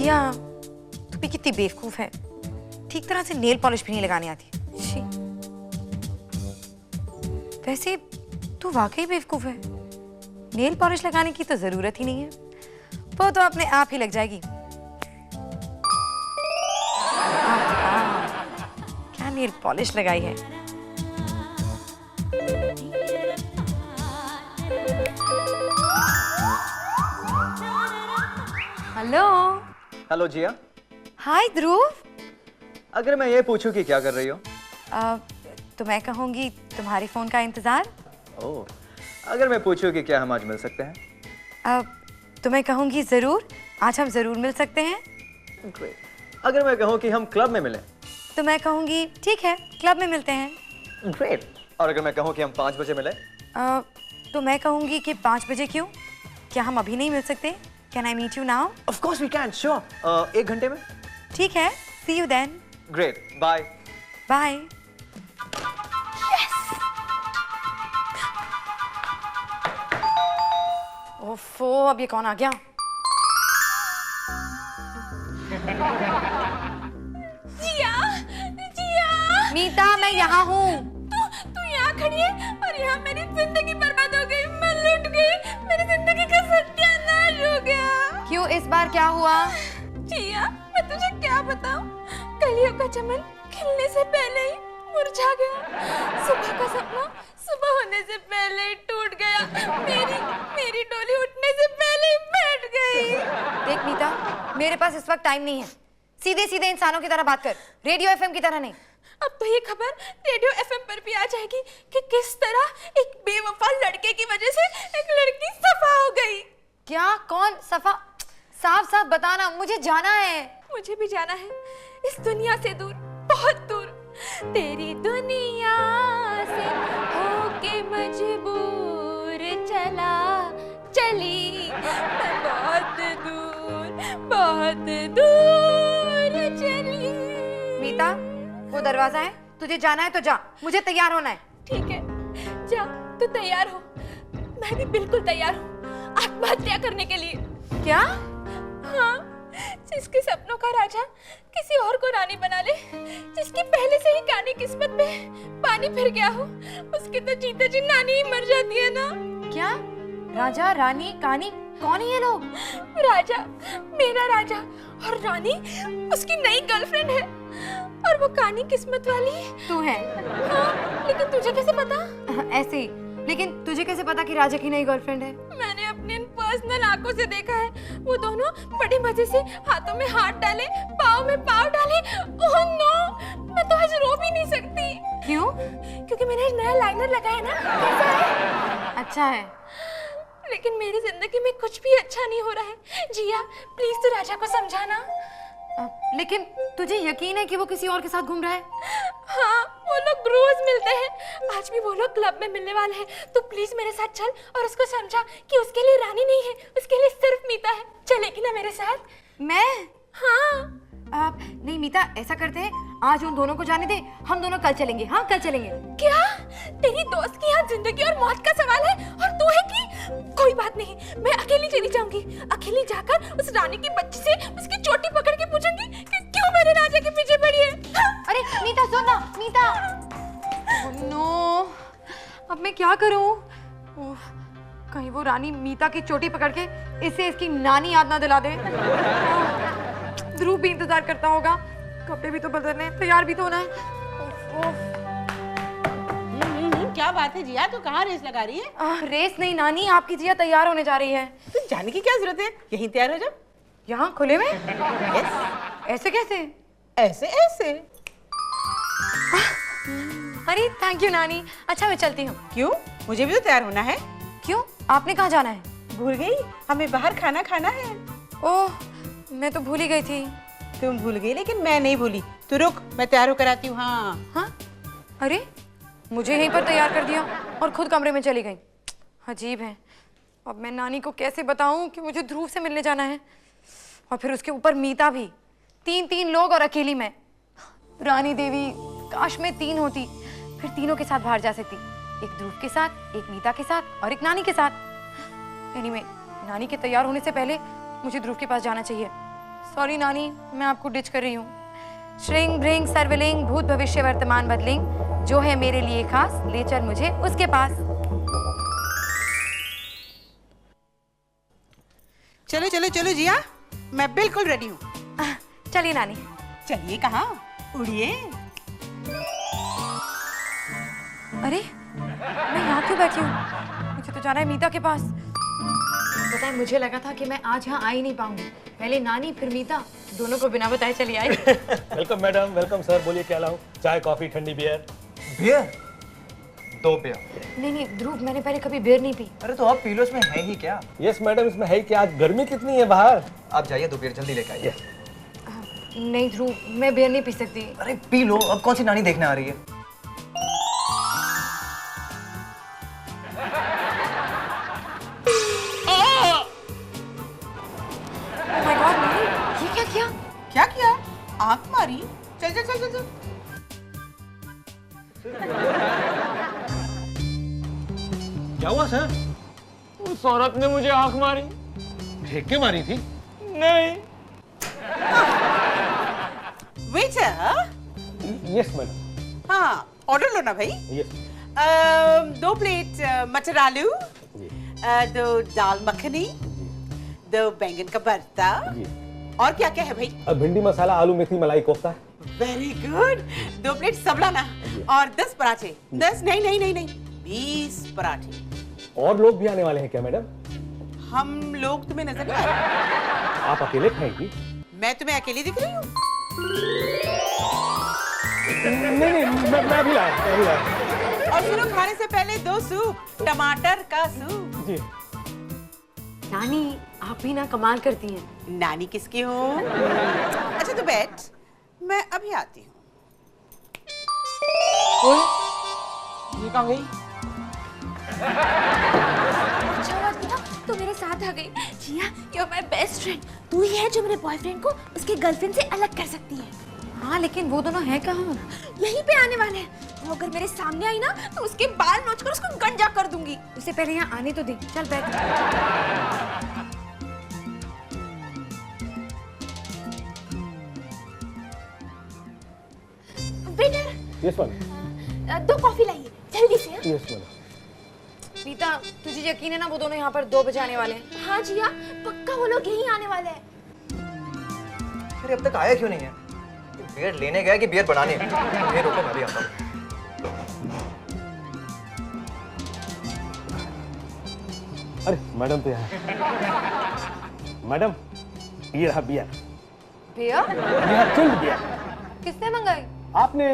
जिया, तू भी कितनी बेवकूफ है, ठीक तरह से नेल पॉलिश भी नहीं लगाने आती। शी। वैसे तू वाकई बेवकूफ है, नेल पॉलिश लगाने की तो जरूरत ही नहीं है, वो तो अपने आप ही लग जाएगी। क्या नेल पॉलिश लगाई है। हेलो। हेलो जिया। हाय ध्रुव। अगर मैं ये पूछूं कि क्या कर रही हो? तो मैं कहूँगी तुम्हारे फोन का इंतजार। ओह, अगर मैं पूछूं कि क्या हम आज मिल सकते हैं? तो मैं कहूँगी जरूर, आज हम जरूर मिल सकते हैं। ग्रेट। अगर मैं कहूँ कि हम क्लब में मिलें? तो मैं कहूँगी ठीक है, क्लब में मिलते हैं। ग्रेट। और अगर मैं कहूँ कि हम 5 बजे मिलें? तो मैं कहूँगी कि 5 बजे क्यों? क्या हम अभी नहीं मिल सकते? Can I meet you now? Of course we can, sure. 1 घंटे में? ठीक है, see you then. Great, bye. Bye. ओफो, अब ये कौन आ गया? जिया, जिया। मीता, मैं यहाँ हूँ। तू यहाँ खड़ी है और यहाँ मेरी जिंदगी बर्बाद हो गई, मैं लुट गई, मेरी जिंदगी का सत्यानाश हो गया। क्यों, इस बार क्या हुआ? जिया, मैं तुझे क्या बताऊँ? कलियों का चमन खिलने से पहले ही मुरझा गया। सुबह का सपना सुबह होने से पहले ही टूट गया। मेरी डोली उठने से पहले ही बैठ गई। देख मीता, मेरे पास इस वक्त टाइम नहीं है। सीधे सीधे इंसानों की तरह बात कर, रेडियो एफएम की तरह नहीं। अब तो ये खबर रेडियो एफएम पर भी आ जाएगी कि किस तरह एक बेवफा लड़के की वजह से एक लड़की सफा हो गई। क्या? कौन सफा? साफ साफ बताना, मुझे जाना है। मुझे भी जाना है, इस दुनिया से दूर, बहुत दूर। तेरी दुनिया से होके मजबूर चली मैं बहुत दूर चली। मीता, वो दरवाजा है, तुझे जाना है तो जा, मुझे तैयार होना है। ठीक है, जा, तू तैयार हो। मैं भी बिल्कुल तैयार हूँ आत्महत्या करने के लिए। क्या? हाँ, जिसके सपनों का राजा किसी और को रानी बना ले, जिसकी पहले से ही कानी किस्मत में पानी फिर गया हो, उसकी तो जीते जी नानी ही मर जाती है ना। क्या? राजा, रानी, कानी, कौन है ये लोग? राजा, मेरा राजा, और रानी उसकी नई गर्लफ्रेंड है, और वो कानी किस्मत वाली तू है। हाँ, लेकिन तुझे कैसे पता? ऐसे ही। लेकिन तुझे कैसे पता कि राजा की नई गर्लफ्रेंड है? मैंने अपने पर्सनल आंखों से देखा है। वो दोनों बड़े मजे से हाथों में हाथ डाले, पाँव में पाँव डाले। ओह नो, मैं तो आज रो भी नहीं सकती। क्यों? क्योंकि मैंने नया लाइनर लगाया ना। कैसा है? अच्छा है। लेकिन मेरी जिंदगी में कुछ भी अच्छा नहीं हो रहा है। जिया, प्लीज तू राजा को समझाना। लेकिन तुझे यकीन है कि वो किसी और के साथ घूम रहा है? हाँ, वो लोग रोज मिलते हैं। आज भी वो लोग क्लब में मिलने वाले हैं। तू प्लीज मेरे साथ चल और उसको समझा कि उसके लिए रानी नहीं है, उसके लिए सिर्फ मीता है। चलेगी ना मेरे साथ? मैं? हाँ। नहीं मीता, ऐसा करते हैं, आज उन दोनों को जाने दे, हम दोनों कल चलेंगे। हाँ, कल चलेंगे। क्या? तेरी दोस्त की यहाँ जिंदगी और मौत का सवाल है और तू है कि? कोई बात नहीं, मैं अकेली चली जाऊंगी। अकेली जाकर उस रानी की बच्ची से उसकी चोटी पकड़ के पूछूंगी कि क्यों मेरे राजा के पीछे पड़ी है। अरे मीता, सुन ना, मीता। नो, अब मैं क्या करूं? कहीं वो रानी मीता की चोटी पकड़ के इसे इसकी नानी याद ना दिला दे। ध्रुव भी इंतजार करता होगा, कपड़े भी तो बदलने, तैयार भी तो होना है। क्या बात है जिया, तू कहाँ रेस लगा रही है? रेस नहीं नानी, आपकी जिया तैयार होने जा रही है। तू जाने की क्या जरूरत है, यहीं तैयार हो जा। यहाँ खुले में? यस। ऐसे कैसे? ऐसे ऐसे। अरे थैंक यू नानी। अच्छा मैं चलती हूँ। क्यों? मुझे भी तो तैयार होना है। क्यों? आपने कहाँ जाना है? भूल गई, हमें बाहर खाना खाना है। ओह, मैं तो भूल ही गई थी। तुम भूल गई लेकिन मैं नहीं भूली। तू रुक, मैं तैयार होकर आती हूँ। हाँ हाँ? अरे मुझे यहीं पर तैयार कर दिया और खुद कमरे में चली गई। अजीब है। अब मैं नानी को कैसे बताऊं कि मुझे ध्रुव से मिलने जाना है, और फिर उसके ऊपर मीता भी। 3 लोग और अकेली मैं। रानी देवी, काश मैं 3 होती, फिर तीनों के साथ बाहर जा सकती। एक ध्रुव के साथ, एक मीता के साथ और एक नानी के साथ। एनीवे, नानी के तैयार होने से पहले मुझे ध्रुव के पास जाना चाहिए। सॉरी नानी, मैं आपको डिच कर रही हूँ। श्रिंग भृंग सर्वलिंग भूत भविष्य वर्तमान बदलिंग, जो है मेरे लिए खास, ले चल मुझे उसके पास। चलो चलो चलो जिया, मैं बिल्कुल रेडी हूँ। चलिए नानी। चलिए कहाँ, उड़िए। अरे मैं यहाँ क्यों बैठी हूँ? मुझे तो जाना है मीता के पास। पता है, मुझे लगा था कि मैं आज यहाँ आ ही नहीं पाऊंगी। पहले नानी फिर मीता, दोनों को बिना बताए चली आई। Welcome madam, welcome sir. बोलिए क्या लाऊं? चाय, कॉफी, ठंडी बियर? बियर? 2 बियर। नहीं ध्रुव, मैंने पहले कभी बियर नहीं पी। अरे तो आप पी लो, इसमें है ही क्या? यस मैडम, इसमें है क्या? आज गर्मी कितनी है बाहर। आप जाइए 2 बियर जल्दी लेकर आइए। नहीं ध्रुव, मैं बियर नहीं पी सकती। अरे पी लो, अब कौन सी नानी देखने आ रही है? Oh my God, नानी, ये क्या किया? क्या किया? आंख मारी? चल चल चल चल चल। क्या हुआ सर? उस औरत ने मुझे आंख मारी। फेंक के मारी थी? नहीं। वेटर। Yes madam. हाँ, ऑर्डर लो ना भाई। यस। 2 प्लेट मटर आलू, 2 दाल मखनी, 2 बैंगन का भरता। जी। और क्या क्या है भाई? भिंडी मसाला, aloo methi malai kofta. Very good. 2 plate सबलाना और 10 पराठे। 10 नहीं नहीं नहीं नहीं, 20 पराठे। और लोग भी आने वाले हैं क्या मैडम? हम लोग तुम्हें नजर नहीं आ रहे? आप अकेले खाएंगी? मैं तुम्हें अकेली दिख रही हूँ? नहीं, मैं भी लाया। और सुनो, खाने से पहले 2 सूप, टमाटर का सूप। जी। नानी, आप भी ना कमाल करती हैं। नानी किसकी हूँ? अच्छा तो बैठ, मैं अभी आती हूँ। ये कहाँ गई? अच्छा हुआ कि ना तू मेरे साथ आ गई। Jiya, you are my best friend. तू ही है जो मेरे बॉयफ्रेंड को उसके गर्लफ्रेंड से अलग कर सकती है। हाँ, लेकिन वो दोनों हैं कहाँ? यहीं पे आने वाले हैं। वो अगर मेरे सामने आई ना तो उसके बाल नोचकर उसको गंजा कर दूंगी। उसे पहले यहाँ आने तो दे। चल बैठ। Waiter, yes madam. 2 कॉफी लाइए जल्दी से। Yes madam. मीता, तुझे यकीन है ना वो दोनों यहाँ पर 2 बजे आने वाले हैं? हाँ जिया, पक्का वो लोग यहीं आने वाले हैं। अरे अब तक आया क्यों नहीं है? बियर लेने गया कि बियर बनाने? ये रोको, मैं भी आता हूँ। अरे मैडम तो यहाँ। मैडम, ये रहा बियर। बियर? यह चिल्ड बियर। किसने मंगाई? आपने?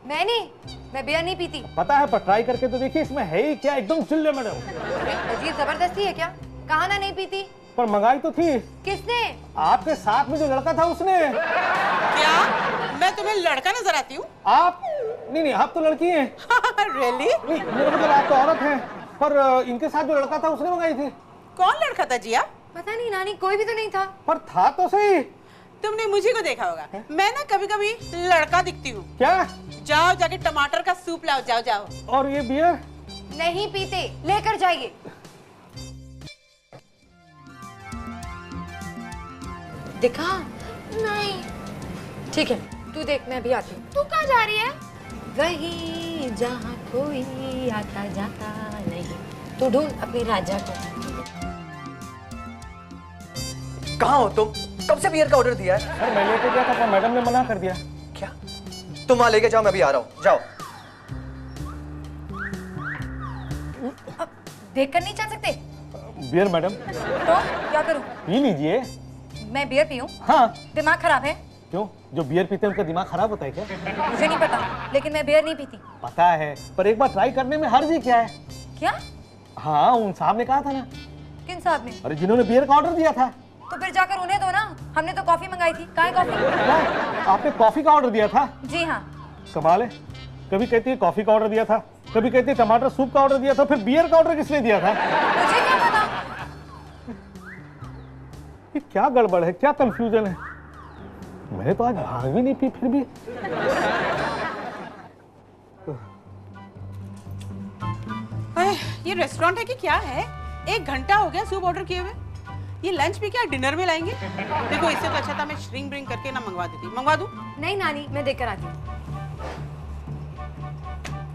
मैं नहीं, मैं बियर नहीं पीती। पता है, पर ट्राई करके तो देखिए, इसमें है ही क्या? एकदम चिल्ड है मैडम। अजीब जबरदस्ती है क्या? कहा ना नहीं पीती। पर मंगाई तो थी। किसने? आपके साथ में जो लड़का था उसने। क्या मैं तुम्हें लड़का नजर आती हूँ? आप नहीं, आप तो लड़की हैं। रियली? नहीं, मेरा मतलब आप तो औरत हैं। पर इनके साथ जो लड़का था उसने मंगाई थी। कौन लड़का था जिया? पता नहीं नानी, कोई भी तो नहीं था। पर था तो सही। तुमने मुझे को देखा होगा। मैं ना कभी कभी लड़का दिखती हूँ। क्या? जाओ जाके टमाटर का सूप लाओ, जाओ जाओ। और ये बियर? नहीं पीते, लेकर जाइए। दिखा? नहीं। ठीक है, तू देख, मैं भी आती हूँ। तू कहाँ जा रही है? वही जहाँ कोई आता जाता नहीं। तू ढूंढ अपने राजा को। कहाँ हो तुम? कब से बियर का ऑर्डर दिया है? सर, मैं लेके गया था पर मैडम ने मना कर दिया। क्या? तुम वहां लेके जाओ, मैं भी आ रहा हूँ। जाओ। देख कर नहीं चल सकते? Bear madam. तो क्या करूँ? पी लीजिए। मैं बियर पीऊँ? हाँ। दिमाग खराब है? क्यों? जो बियर पीते हैं उनका दिमाग खराब होता है क्या? मुझे नहीं पता, लेकिन मैं बियर नहीं पीती। पता है, पर एक बार ट्राई करने में हर्ज ही क्या है? क्या? हाँ, उन साहब ने कहा था ना। किन साहब ने? अरे जिन्होंने बियर का ऑर्डर दिया था। तो फिर जाकर उन्हें दो ना। हमने तो कॉफी मंगाई थी। कहाँ है कॉफी? क्या? आपने कॉफी का ऑर्डर दिया था? जी हाँ। कमाल है, कभी कहती है कॉफी का ऑर्डर दिया था, कभी कहती है टमाटर सूप का ऑर्डर दिया था, फिर बियर का ऑर्डर किसने दिया था? मुझे क्या पता? ये क्या गड़बड़ है, क्या कंफ्यूजन है? मैंने तो आज भांग भी नहीं पी, फिर भी। ये रेस्टोरेंट है कि क्या है? 1 घंटा हो गया सूप ऑर्डर किए हुए। ये लंच में क्या डिनर में लाएंगे? देखो इससे तो अच्छा था मैं श्रिंग ब्रिंग करके ना मंगवा देती। मंगवा दूं? नहीं नानी, मैं देख कर आती हूँ।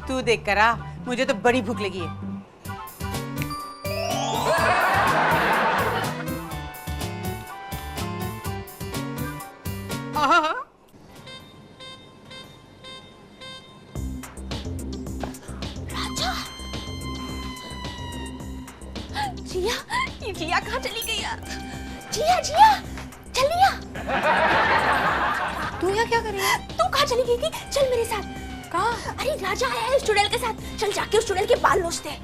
तू देख कर आ, मुझे तो बड़ी भूख लगी है। आहा। जिया, ये जिया कहाँ चली गई यार? जिया, जिया, जल्दी आ। तू यहाँ क्या कर रही है? तू कहाँ चली गई थी? चल मेरे साथ। कहाँ? अरे राजा आया है उस चुड़ैल के साथ, चल जाके उस चुड़ैल के बाल नोचते हैं।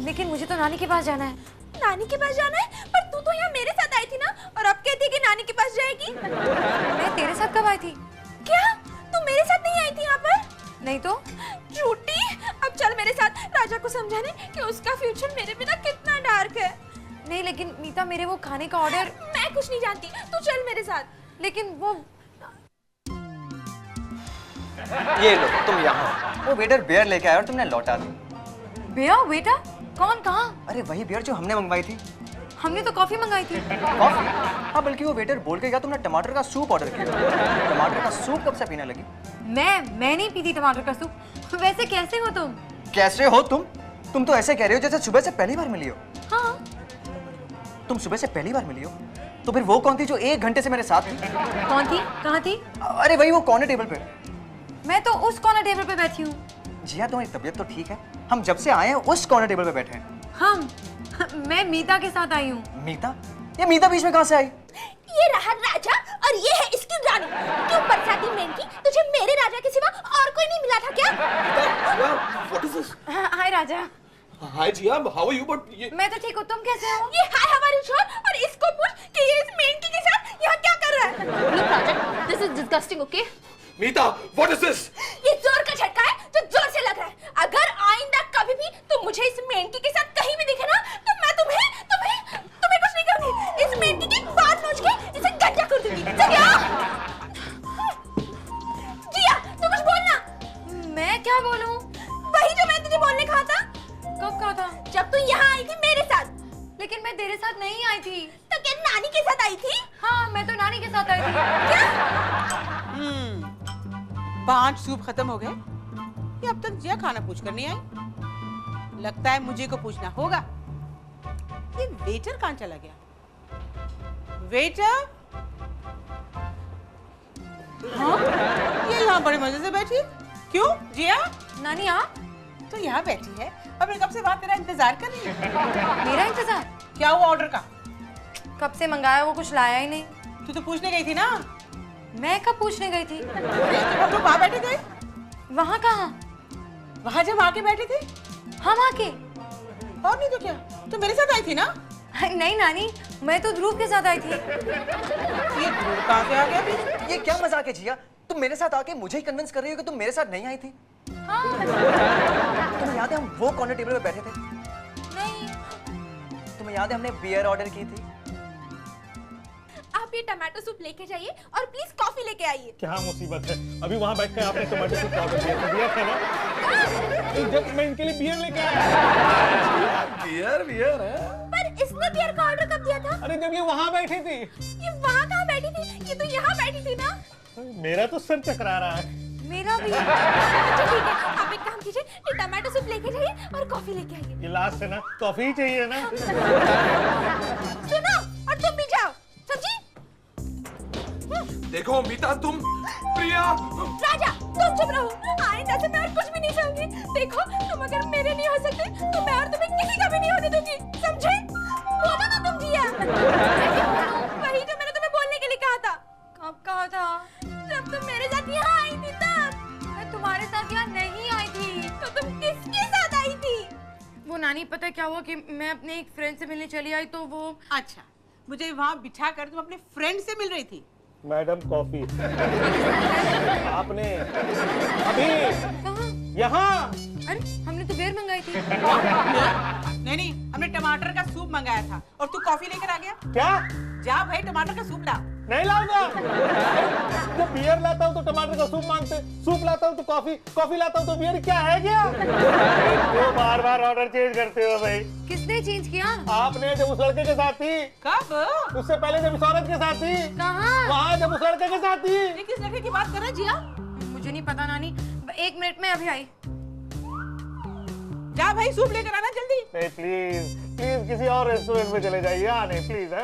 लेकिन मुझे तो नानी के पास जाना है। नानी के पास जाना है? पर तू तो यहाँ मेरे साथ आई थी ना, और अब कहती है कि नानी के पास जाएगी। मैं तेरे साथ कब आई थी? क्या तू मेरे साथ नहीं आई थी यहाँ पर? नहीं तो। झूठी। अब चल मेरे साथ राजा को समझाने कि उसका फ्यूचर मेरे बिना कितना डार्क है। नहीं लेकिन मीता, मेरे वो खाने का ऑर्डर। मैं कुछ नहीं जानती, तू चल मेरे साथ। लेकिन वो ये लो, तुम यहाँ। वो वेटर बियर लेके आया और तुमने लौटा दी। भैया बेटा कौन? कहाँ? अरे वही बियर जो हमने मंगवाई थी। हमने तो कॉफी मंगाई थी। कॉफी? हाँ, बल्कि वो वेटर बोल के गया तुमने टमाटर का सूप ऑर्डर किया। टमाटर का सूप कब से पीने लगी? मैं नहीं पीती टमाटर का सूप। वैसे कैसे हो तुम? कैसे हो तुम? तुम तो ऐसे कह रही हो जैसे सुबह से पहली बार मिली हो। हाँ। तुम सुबह से पहली बार मिली हो? तो फिर वो कौन थी जो 1 घंटे से मेरे साथ थी? कौन थी? कहाँ थी? अरे वही वो कॉर्नर टेबल पे। मैं तो उस कॉर्नर टेबल पे बैठी हूँ। जिया, तुम्हारी तबीयत तो ठीक है? हम जब से आए हैं उस कॉर्नर टेबल पे बैठे हैं। मैं मीता के साथ आई हूँ। मीता? ये मीता बीच में कहाँ से आई? ये रहा राजा और ये है इसकी रानी। क्यों बरसाती मेंढकी, तुझे मेरे राजा के सिवा और कोई नहीं मिला था क्या? What is this? Hi Raja. Hi Jia, how are you? But ये मैं तो ठीक हूँ, तुम कैसे हो? ये हाय हमारी छोर, और इसको पूछ कि ये इस मेंढकी के साथ यहाँ क्या कर रहा है? Look Raja, this is disgusting, okay? Meeta, what is this? ये जोर का झटका है जो जोर से लग रहा है। अगर आइंदा कभी भी तुम मुझे इस मेंढकी के साथ कहीं भी दिखे ना, तो मैं तुम्हें कुछ नहीं करूंगी। इस मेंढकी के बाल नोच के इसे गंजा कर दूंगी। जिया, जिया, तू कुछ बोलना। मैं क्या बोलूँ? वही जो मैं तुझे बोलने कहा था। कब कहा था? जब तू यहाँ आई थी मेरे साथ। लेकिन मैं तेरे साथ नहीं आई थी। तो क्या नानी के साथ आई थी? हाँ, मैं तो नानी के साथ आई थी। क्या? 5 सूप खत्म हो गए। ये अब तक जिया खाना पूछ कर नहीं आई। लगता है मुझे को पूछना होगा। ये वेटर कहाँ चला गया? वेटर? हाँ? ये यहाँ बड़े मजे से बैठी है। क्यों जिया? नानी आप? तो यहाँ बैठी है और मैं कब से वहाँ तेरा इंतजार कर रही हूँ। मेरा इंतजार? क्या हुआ ऑर्डर का? कब से मंगाया, वो कुछ लाया ही नहीं। तू तो पूछने गई थी ना। मैं कब पूछने गई थी? हम लोग वहाँ बैठे थे। वहाँ कहाँ? वहाँ जब आके बैठे थे। हम आके? और नहीं तो क्या, तू मेरे साथ आई थी ना। नहीं नानी, मैं तो ध्रुव के साथ आई थी। ये ध्रुव कहाँ से आ गया अभी? ये क्या मजाक है जिया? तुम मेरे साथ आके मुझे ही कन्विंस कर रही हो कि तुम मेरे साथ नहीं आई थी? हाँ। तुम्हें याद है हम वो कॉर्नर टेबल पे बैठे थे? नहीं। तुम्हें याद है हमने बियर ऑर्डर की थी? आप ये टमाटो सूप लेके जाइए और प्लीज कॉफी लेके आइए। क्या मुसीबत है, अभी वहाँ बैठ कर आपने टमाटर सूप ऑर्डर दिया था ना? जब मैं इनके लिए बियर लेके आया। बियर है। पर इसने बियर का ऑर्डर कब दिया था? अरे जब ये वहाँ बैठी थी। ये वहाँ कहाँ बैठी थी? ये तो यहाँ बैठी थी ना। मेरा तो सर चकरा रहा है। मेरा भी। अच्छा ठीक है, आप एक काम कीजिए, ये टमाटो सूप लेके जाइए और कॉफी लेके आइए। ये लास्ट है ना, कॉफी ही चाहिए ना। सुनो, और तुम भी जाओ, समझी? देखो मीता, तुम प्रिया। राजा, तुम चुप रहो। आइंदा से मैं और कुछ भी नहीं सहूंगी। देखो, तुम अगर मेरे नहीं हो सकते, तो मैं और तुम्हें किसी का भी नहीं होने दूंगी, समझे? बोलो ना तुम जिया। वही जो मैंने तुम्हें बोलने के लिए कहा था। कब कहा था? जब तुम मेरे साथ यहाँ आई थी तब। मैं तुम्हारे साथ यहाँ नहीं आई थी। तो तुम किसके साथ आई थी? वो नानी, पता है क्या हुआ कि मैं अपने एक फ्रेंड से मिलने चली आई तो वो। अच्छा, मुझे वहाँ बिठा कर तुम अपने फ्रेंड से मिल रही थी। Madam coffee. आपने अभी कहाँ? यहाँ? अरे हमने तो बियर मंगाई थी। नहीं, हमने टमाटर का सूप मंगाया था और तू कॉफी लेकर आ गया। क्या? जा भाई, टमाटर का सूप ला। नहीं लाऊंगा। जब बियर लाता हूँ तो टमाटर का सूप मांगते, सूप लाता हूँ तो कॉफी, कॉफी लाता हूँ तो बियर। क्या है क्या? तो बार बार ऑर्डर चेंज करते हो भाई। किसने चेंज किया? आपने, जब उस लड़के के साथ थी। कब? उससे पहले जब इस औरत के साथ थी। कहाँ? वहाँ जब उस लड़के के साथ थी। ये किस लड़के की बात कर रहा है जिया? मुझे नहीं पता नानी, 1 मिनट में अभी आई। जा भाई सूप लेकर आना जल्दी। नहीं प्लीज प्लीज किसी और रेस्टोरेंट में चले जाइए। हाँ नहीं प्लीज है।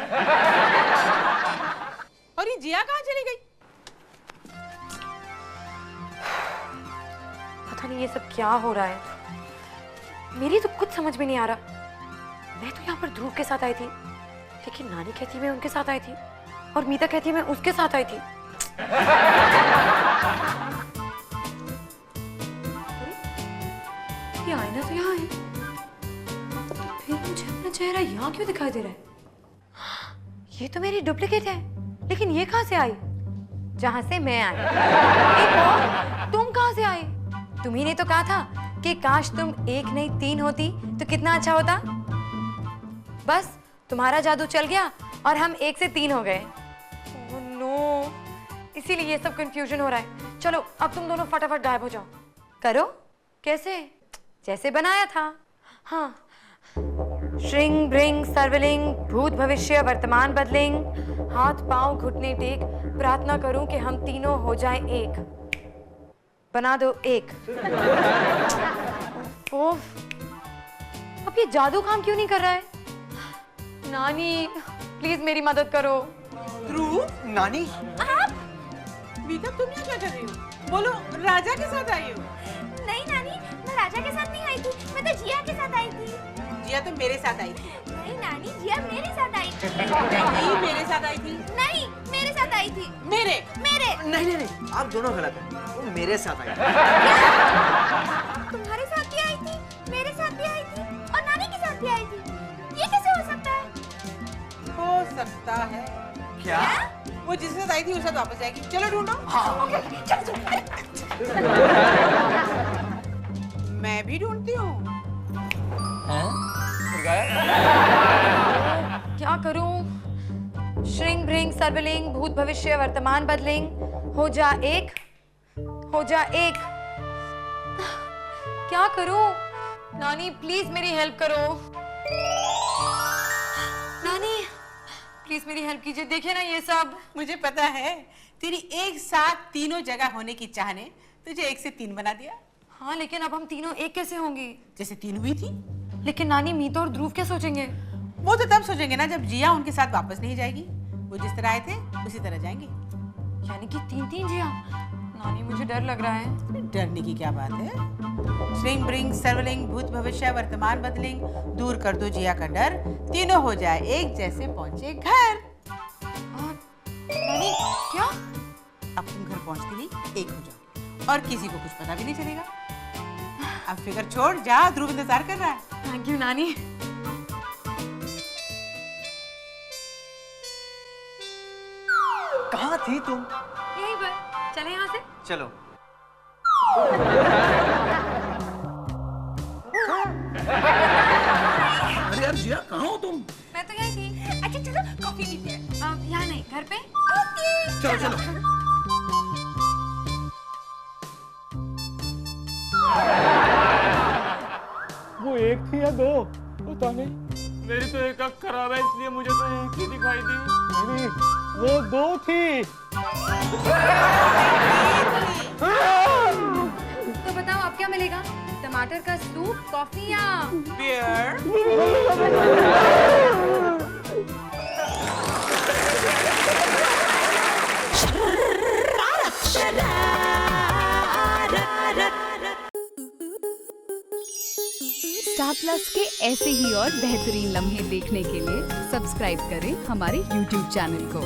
और ये जिया कहाँ चली गई? पता नहीं ये सब क्या हो रहा है, मेरी तो कुछ समझ में नहीं आ रहा। मैं तो यहाँ पर ध्रुव के साथ आई थी, लेकिन नानी कहती मैं उनके साथ आई थी और मीता कहती मैं उसके साथ आई थी। ये आईना तो यहाँ है, फिर मुझे अपना चेहरा यहाँ क्यों दिखाई दे रहा है? ये तो मेरी डुप्लीकेट है, लेकिन ये कहाँ से आई? जहाँ से मैं आई। एक और, तुम कहाँ से आई? तुम्ही ने तो कहा था कि काश तुम 1 नहीं 3 होती तो कितना अच्छा होता। बस तुम्हारा जादू चल गया और हम 1 से 3 हो गए। ओह नो, इसीलिए ये सब कंफ्यूजन हो रहा है। चलो अब तुम दोनों फटाफट गायब हो जाओ। करो कैसे? जैसे बनाया था। हाँ, श्रिंग ब्रिंग सर्वलिंग भूत भविष्य वर्तमान बदलिंग, हाथ पांव घुटने टेक, प्रार्थना करूं कि हम तीनों हो जाएं एक। बना दो एक। ओह, अब ये जादू काम क्यों नहीं कर रहा है? नानी प्लीज मेरी मदद करो। ध्रुव, नानी, मीता तुम यहाँ क्या कर रही हो? बोलो राजा के साथ आई हो? नहीं नानी, मैं राजा के साथ नहीं आई थी, मैं तो जिया के साथ आई थी। जिया तो मेरे साथ आई थी। नहीं नानी, जिया मेरे साथ आई थी। नहीं मेरे साथ आई थी। नहीं, मेरे साथ आई थी। मेरे नहीं नहीं नहीं, आप दोनों गलत हैं। वो मेरे साथ आई। तुम्हारे साथ भी आई थी, मेरे साथ भी आई थी और नानी के साथ भी आई थी। ये कैसे हो सकता है? हो सकता है। क्या? वो जिसके साथ आई थी उसके साथ वापस आएगी। चलो ढूंढो। मैं भी ढूंढती हूँ। क्या करूं? श्रिंग ब्रिंग सर्वलिंग भूत भविष्य वर्तमान बदलिंग, हो जा एक, हो जा एक। क्या करूं? नानी प्लीज मेरी हेल्प करो। नानी प्लीज मेरी हेल्प कीजिए। देखिए ना ये सब। मुझे पता है तेरी एक साथ तीनों जगह होने की चाह ने तुझे 1 से 3 बना दिया। हाँ, लेकिन अब हम तीनों एक कैसे होंगे? जैसे 3 हुई थी। लेकिन नानी मीता और ध्रुव क्या सोचेंगे? वो तो तब सोचेंगे ना जब जिया उनके साथ वापस नहीं जाएगी। वो जिस तरह आए थे उसी तरह जाएंगे। यानी कि 3-3 जिया। नानी मुझे डर लग रहा है। डरने की क्या बात है? श्रिंग ब्रिंग सर्वलिंग भूत भविष्य वर्तमान बदलिंग, दूर कर दो जिया का डर, तीनों हो जाए एक जैसे पहुंचे घर। नानी क्या? अब तुम घर पहुंचते ही एक हो जाओ और किसी को कुछ पता भी नहीं चलेगा। अब फिक्र छोड़, जा, ध्रुव इंतजार कर रहा है। थैंक यू नानी। कहाँ थी तुम? यहीं पर। चले यहाँ से। चलो। अरे यार जिया, कहाँ हो तुम? मैं तो यहीं थी। अच्छा चलो कॉफी पीते हैं। यहाँ नहीं, घर पे। ओके। चलो चलो। वो 1 थी या 2 पता नहीं। मेरी तो एक आँख खराब है इसलिए मुझे तो एक ही दिखाई दी। नहीं, वो 2 थी। तो बताओ अब क्या मिलेगा? टमाटर का सूप, कॉफी या बियर? स्टार प्लस के ऐसे ही और बेहतरीन लम्हे देखने के लिए सब्सक्राइब करें हमारे YouTube चैनल को।